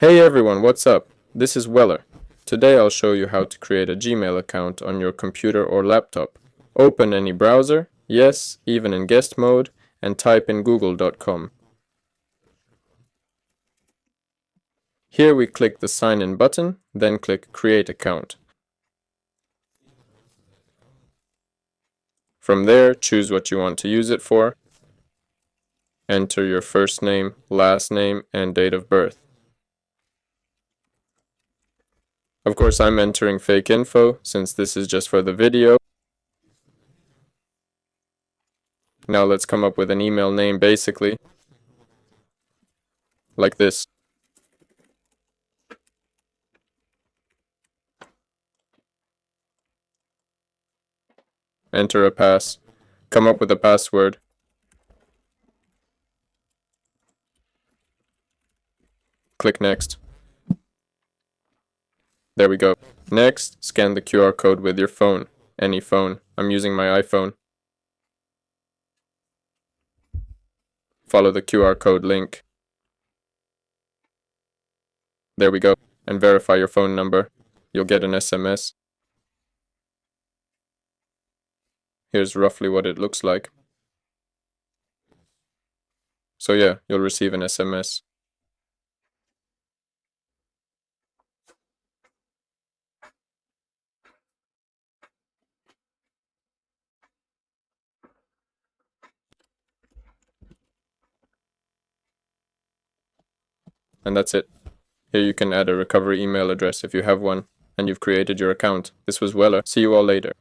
Hey everyone, what's up? This is Weller. Today I'll show you how to create a Gmail account on your computer or laptop. Open any browser, yes, even in guest mode, and type in google.com. Here we click the sign in button, then click create account. From there, choose what you want to use it for. Enter your first name, last name, and date of birth. Of course, I'm entering fake info since this is just for the video. Now let's come up with an email name basically, like this. Enter a pass. Come up with a password. Click next. There we go. Next, scan the QR code with your phone. Any phone. I'm using my iPhone. Follow the QR code link. There we go. And verify your phone number. You'll get an SMS. Here's roughly what it looks like. So yeah, you'll receive an SMS. And that's it. Here you can add a recovery email address if you have one, and you've created your account. This was Weller. See you all later.